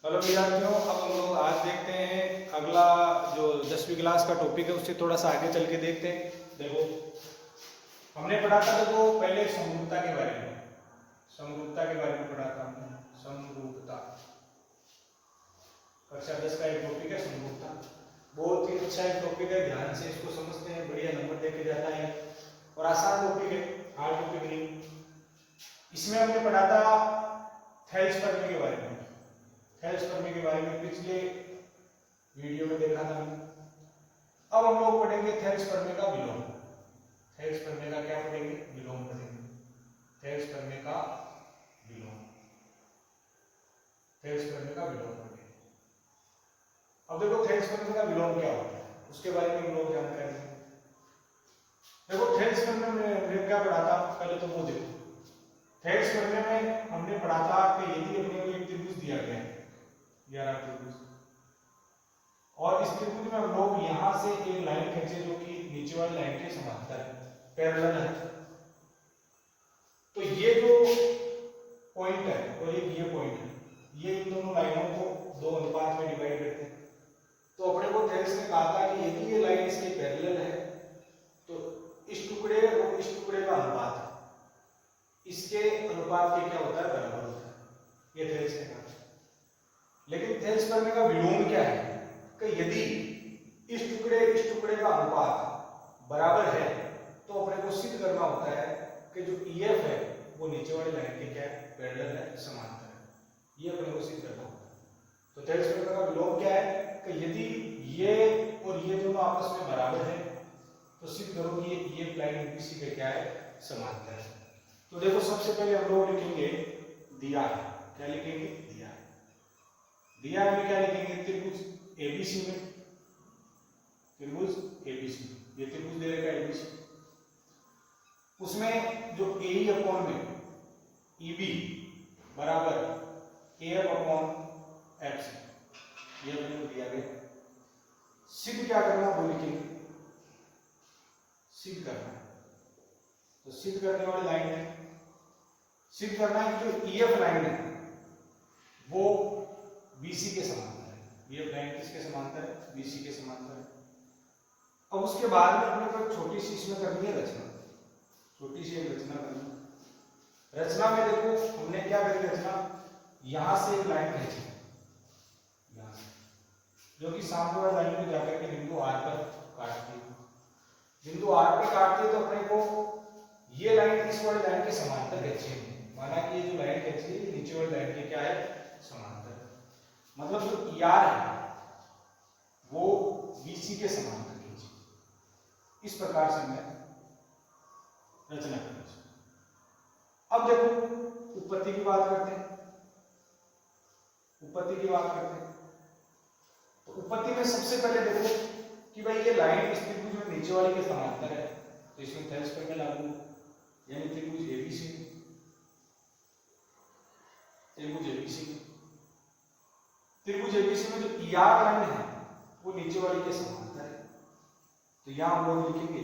Hello विद्यार्थियों, अब हम लोग आज देखते हैं अगला जो 10वीं क्लास का टॉपिक है उससे थोड़ा सा आगे चल के देखते हैं। देखो, हमने पढ़ा था, देखो पहले समरूपता के बारे में, समरूपता के बारे में पढ़ा था हमने। समरूपता कक्षा 10 का एक टॉपिक है समरूपता। बहुत ही अच्छा एक टॉपिक है, ध्यान से इसको समझते हैं, बढ़िया नंबर देके जाता है और आसान टॉपिक है, हार्ड टॉपिक नहीं। इसमें हमने पढ़ा था थेल्स प्रमेय के बारे में। थेल्स प्रमेय के बारे में पिछले वीडियो में देखा था हमने। अब हम लोग पढ़ेंगे थेल्स प्रमेय का विलोम। थेल्स प्रमेय का क्या पढ़ेंगे? विलोम पढ़ेंगे। थेल्स प्रमेय का विलोम, थेल्स प्रमेय का विलोम पढ़ेंगे। अब देखो थेल्स प्रमेय का विलोम क्या होता है उसके बारे में हम लोग जानकारी लेंगे। देखो थेल्स प्रमेय में हमने क्या पढ़ा था, पहले तो वो देखो। थेल्स प्रमेय में हमने पढ़ा था कि यदि अपने को एक त्रिभुज दिया गया है, 11 त्रिभुज, और इस त्रिभुज में हम लोग यहां से एक लाइन खींचे जो कि नीचे वाली लाइन के समांतर है, पैरेलल है। तो ये जो पॉइंट है और एक ये पॉइंट है, ये इन दोनों लाइनों को दो अनुपात में डिवाइड करते हैं। तो अपने को थेल्स ने कहा था कि यदि ये लाइन इसके पैरेलल है तो इस टुकड़े और इस टुकड़े का अनुपात इसके अनुपात के क्या होता है? बराबर होता है। ये थेल्स ने कहा। लेकिन थेल्स प्रमेय का विलोम क्या है कि यदि इस टुकड़े का अनुपात बराबर है तो अपने को सिद्ध करना होता है कि जो EF है वो नीचे वाली लाइन के क्या है? पैरेलल है, समांतर है। ये अपने को सिद्ध करना होता है। तो थेल्स प्रमेय का विलोम क्या है कि यदि ये और ये दोनों आपस में बराबर है तो सिद्ध करो कि ये लाइन ABC के क्या है? समांतर है। तो देखो सबसे पहले हम लोग लिखेंगे दिया है। क्या लिखेंगे? दिया है। दिया में क्या लिखेंगे? त्रिभुज ABC में, त्रिभुज ABC, ये त्रिभुज दे रखा है ABC, उसमें जो AE अपॉन में EB बराबर AF अपॉन FC, ये अपने को दिया गया। सिद्ध क्या करना वो लिखेंगे, सिद्ध करना है। तो सिद्ध करने वाली लाइन है, सिद्ध करना है कि जो EF लाइन है वो BC के समांतर है। EF लाइन किसके समांतर है? BC के समांतर है। अब उसके बाद में अपने को छोटी सी इसमें करनी है रचना, छोटी सी एक रचना करनी। रचना में देखो हमने क्या करी रचना, यहां से एक लाइन खींची, यहां से, जो कि सामने वाली लाइन में जाकर के बिंदु R पर काटती है। बिंदु R पर काटती है तो अपने को ये लाइन इस वाली लाइन के समांतर खींची है। माना कि ये जो लाइन खींची है नीचे वाली लाइन के क्या है? समांतर। मतलब जो ER है वो BC के समांतर खींची। इस प्रकार से मैं रचना करें। अब देखो उत्पत्ति की बात करते हैं, उत्पत्ति की बात करते हैं। तो उत्पत्ति में सबसे पहले देखो कि भाई ये लाइन इस त्रिभुज में नीचे वाली के समांतर है तो इसमें थेल्स प्रमेय लागू, यानी त्रिभुज ABC, त्रिभुज ABC, त्रिभुज ABC में जो ER लाइन है वो नीचे वाली के समांतर है। तो यहां हम लोग लिखेंगे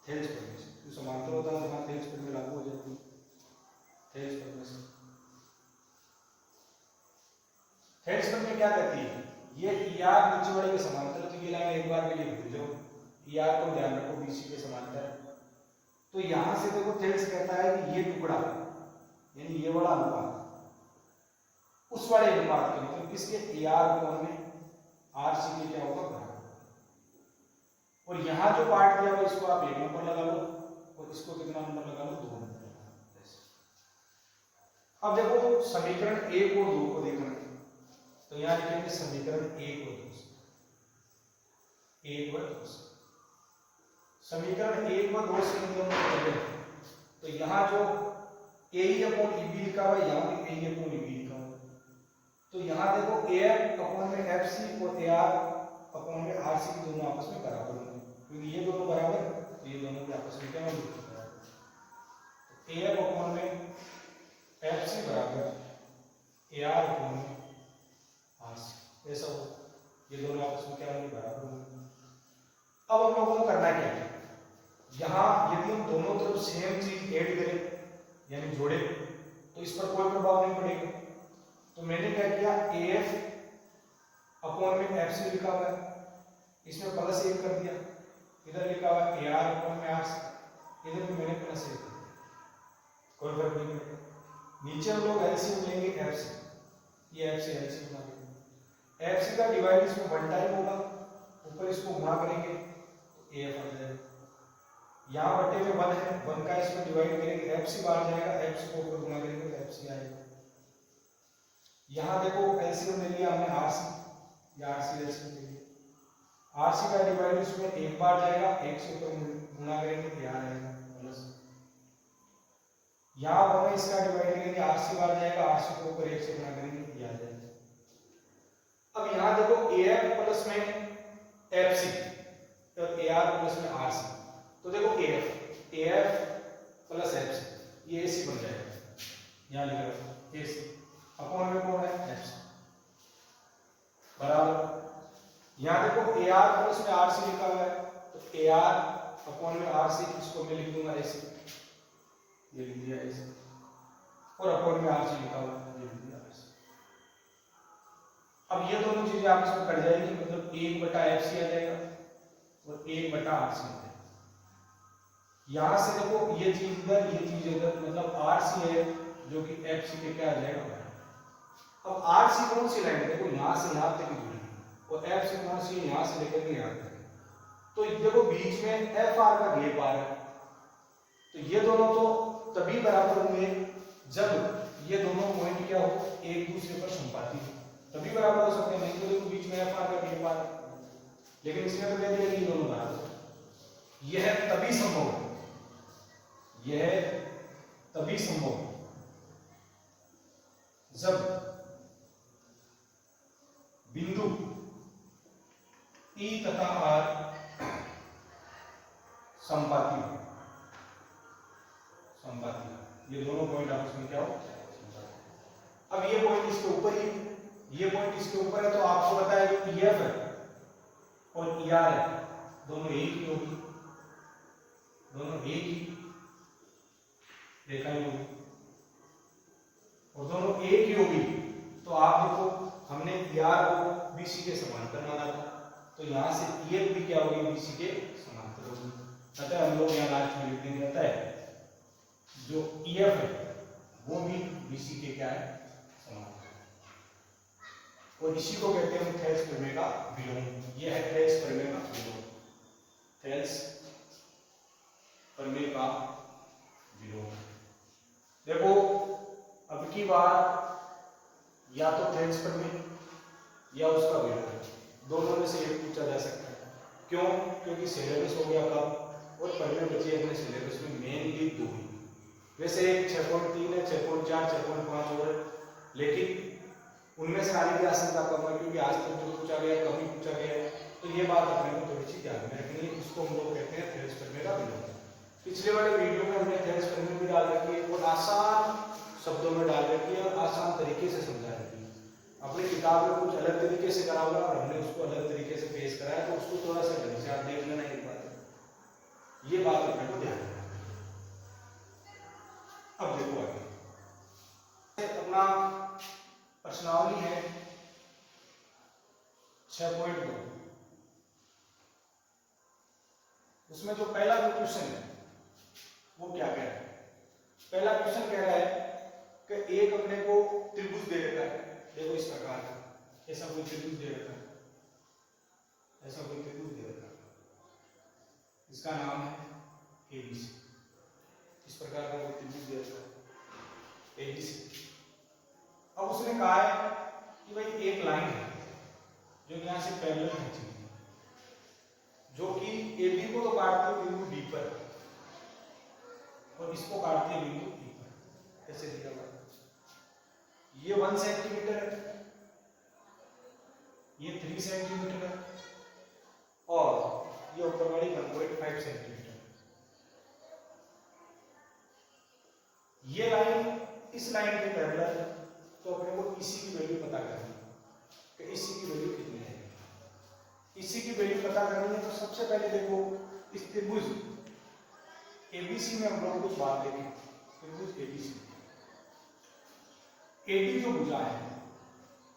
थेल्स प्रमेय से, जो समांतर होता है वहां थेल्स प्रमेय लागू हो जाती है। थेल्स प्रमेय से, थेल्स प्रमेय क्या कहती है, ये ER नीचे वाले के समांतर है तो ये लाइन एक बार के लिए भूल जाओ, ER को ध्यान रखो BC के समांतर है। तो यहां से देखो थेल्स कहता है कि ये टुकड़ा यानी ये वाला अनुपात उस वाले अनुपात के मतलब किसके? AR कोण में RC के क्या होगा? बराबर। और यहां जो पार्ट दिया हुआ इसको आप 1 नंबर लगा लो और इसको कितना नंबर लगा लो? 2 नंबर लगा लो। अब देखो समीकरण 1 और 2 को देखना है तो यहां लिखेंगे समीकरण 1 और 2, 1 और 2। समीकरण 1 और 2 से हम लोग पहले तो यहां जो AE अपॉन EB लिखा हुआ है यहां भी AE अपॉन EB लिखा हुआ है। तो यहां देखो AF अपॉन में FC और AR अपॉन में RC की दोनों आपस में बराबर होंगे, क्योंकि ये दोनों बराबर तो ये दोनों भी आपस में क्या होंगे? बराबर। तो AF अपॉन में FC बराबर AR अपॉन में RC, ऐसा हो, ये दोनों आपस में क्या होंगे? बराबर होंगे। अब हम लोगों को करना क्या है, यहां यदि हम दोनों तरफ सेम चीज ऐड करें यानी जोड़े तो इस पर कोई प्रभाव नहीं पड़ेगा। तो मैंने क्या किया, AF अपॉन में FC लिखा हुआ है, इसमें प्लस 1 कर दिया, इधर लिखा हुआ है AR अपॉन में RC, इधर भी मैंने प्लस 1 कर दिया, कोई फर्क नहीं पड़ता। नीचे हम लोग एलसीएम लेंगे FC, ये FC एलसीएम बना देंगे, FC का डिवाइड इसमें 1 टाइम होगा, ऊपर इसको गुणा करेंगे तो AF आ जाएगा, यहाँ बटे में 1 है, 1 का इसमें डिवाइड करेंगे FC बाहर जाएगा, FC को ऊपर गुणा करेंगे तो FC आएगा। यहाँ देखो एलसीएम ले लिया हमने RC, या RC एलसीएम ले लिया, RC का डिवाइड इसमें 1 बार जाएगा, 1 से ऊपर गुणा करेंगे तो यहाँ आएगा प्लस, यहाँ पर इसका डिवाइड करेंगे RC बार जाएगा, RC को ऊपर 1 से गुणा करेंगे तो यहाँ आ जाएगा। अब यहाँ देखो AF प्लस में FC तो AR प्लस में RC, तो देखो AF प्लस FC ये AC बन जाएगा, यहाँ लिखा है AC अपॉन में कौन है FC बराबर, यहाँ देखो AR प्लस में RC लिखा हुआ है तो AR अपॉन में RC, इसको मैं लिख दूंगा AC, ये लिख दिया AC, और अपॉन में RC लिखा हुआ है, ये लिख दिया RC। अब ये दोनों चीजें आपस में कट जाएगी, मतलब 1/FC आ जाएगा और 1/RC आ जाएगा। यहां से देखो ये चीज इधर, ये चीज इधर, मतलब RC है जो कि FC के क्या आ जाएगा। अब RC कौन सी लाइन है, देखो यहां से यहां तक जुड़ी है, और FC कौन सी, यहां से लेकर के यहां तक, तो देखो बीच में FR का गैप आ रहा है, तो ये दोनों तो तभी बराबर होंगे जब ये दोनों पॉइंट क्या हो, एक दूसरे पर संपाती हो, तभी बराबर हो सकते हैं, नहीं तो देखो बीच में FR का गैप आ रहा है, लेकिन इसमें तो कह दिया कि दोनों बराबर। यह तभी संभव है, यह तभी संभव है जब बिंदु E तथा R संपाती हो, ये दोनों पॉइंट आपस में क्या हो। अब ये पॉइंट इसके ऊपर ही, ये पॉइंट इसके ऊपर है, तो आपको पता है कि EF है और ER है, दोनों एक ही होगी, दोनों एक ही रेखा ही होगी, और दोनों एक ही होगी, तो आप देखो हमने ER को BC के समांतर माना था, तो यहां से EF भी क्या होगी, BC के समांतर होगी। अतः हम लोग यहाँ लास्ट में लिख देंगे, अतः जो EF है वो भी BC के क्या है, समांतर, और इसी को कहते हैं थेल्स प्रमेय का विलोम। यह है थेल्स प्रमेय का विलोम, थेल्स प्रमेय का विलोम। देखो अब की बार या तो थेल्स प्रमेय या उसका विलोम, दोनों में से एक पूछा जा सकता है। क्यों? क्योंकि सिलेबस हो गया कब, और प्रमेय बचे अपने सिलेबस में मेनली 2 ही, वैसे एक 6.3 है, 6.4, 6.5 और, लेकिन उनमें से आने की आशंका कम है, क्योंकि आज तक जो पूछा गया कम ही पूछा गया है, तो ये बात अपने को थोड़ी सी ध्यान में रखनी है। इसको हम लोग कहते हैं थेल्स प्रमेय का विलोम। पिछले वाले वीडियो में हमने थेल्स प्रमेय भी डाल रखी है, और आसान शब्दों में डाल रखी है, और आसान तरीके से समझा रखी है। अपनी किताब में कुछ अलग तरीके से करा हुआ और हमने उसको अलग तरीके से पेश कराया, तो उसको थोड़ा सा ढंग से आप देख लेना एक बार, ये बात अपने को ध्यान रखना। अब देखो आगे अपना प्रश्नावली है 6.2, उसमें जो पहला जो क्वेश्चन है वो क्या कह रहा है। पहला क्वेश्चन कह रहा है कि एक अपने को त्रिभुज दे रखा है, देखो इस प्रकार का, ऐसा कोई त्रिभुज दे रखा है, ऐसा कोई त्रिभुज दे रखा है, इसका नाम है ABC। इस प्रकार का कोई त्रिभुज दे रखा है ABC। अब उसने कहा है कि भाई एक लाइन है जो यहां से पैरेलल खींची है, जो कि AB को तो काटती है बिंदु D पर, और इसको काटती है बिंदु E पर, ऐसे दिया हुआ है। ये 1 सेंटीमीटर है, ये 3 सेंटीमीटर है, और ये ऊपर वाली 1.5 सेंटीमीटर। ये लाइन इस लाइन के पैरेलल है, तो अपने को इसी की वैल्यू पता करनी है कि इसी की वैल्यू कितनी है। इसी की वैल्यू पता करनी है, तो सबसे पहले देखो इस त्रिभुज ABC में हम लोग कुछ बात देखें। त्रिभुज ABC, AD जो भुजा है,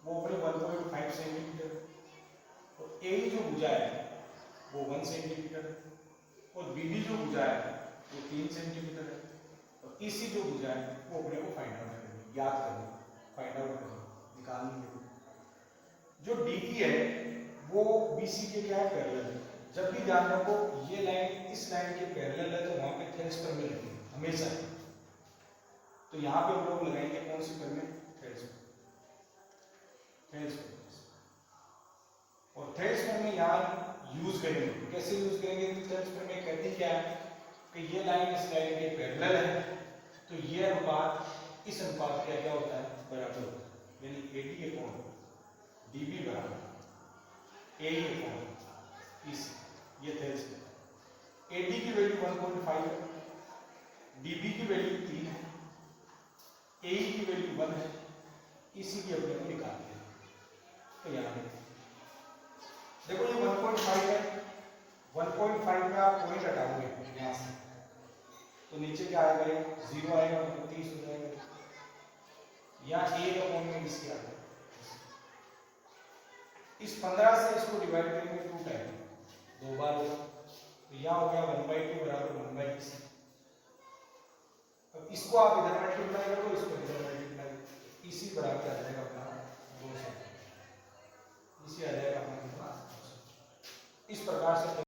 वो अपने 1.5 सेंटीमीटर, और ए जो भुजा है वो 1 सेंटीमीटर है, और बीडी जो भुजा है वो 3 सेंटीमीटर है, और ईसी जो भुजा है वो अपने को फाइंड आउट करनी, याद करनी, फाइंड आउट करनी, निकालनी है। जो डीई है वो बीसी के क्या है, पैरेलल है। जब भी ध्यान रखो ये लाइन इस लाइन के पैरेलल है तो वहां पे थेल्स प्रमेय लगेगी हमेशा। तो यहाँ पे हम लोग लगाएंगे कौन सी प्रमेय, थेल्स प्रमेय। और थेल्स प्रमेय यहाँ यूज करेंगे, कैसे यूज करेंगे, थेल्स प्रमेय कहती क्या है कि ये लाइन इस लाइन के पैरेलल है तो ये अनुपात इस अनुपात का क्या होता है, बराबर होता है, यानी एडी अपॉन डीबी बराबर ए अपॉन ईसी, ये थेल्स है। एडी की वैल्यू 1.5 है, डीबी की वैल्यू 3 है, ए की वैल्यू 1 है, ईसी की अपने को निकालनी है। तो यहाँ देखो ये 1.5 है, 1.5 का आप पॉइंट हटाओगे यहाँ से तो नीचे क्या आएगा, ये 0 आएगा, मतलब 30 हो जाएगा। यहाँ ए का पॉइंट में इसके आ गया, इस 15 से इसको डिवाइड करेंगे 2 टाइम, 2 बार होगा, तो यहाँ हो गया 1/2 बराबर 1/ईसी। अब इसको आप इधर मल्टीप्लाई करो, इसको इधर मल्टीप्लाई, ईसी बराबर आ जाएगा अपना 200, ईसी आ जाएगा अपना कितना, इस प्रकार से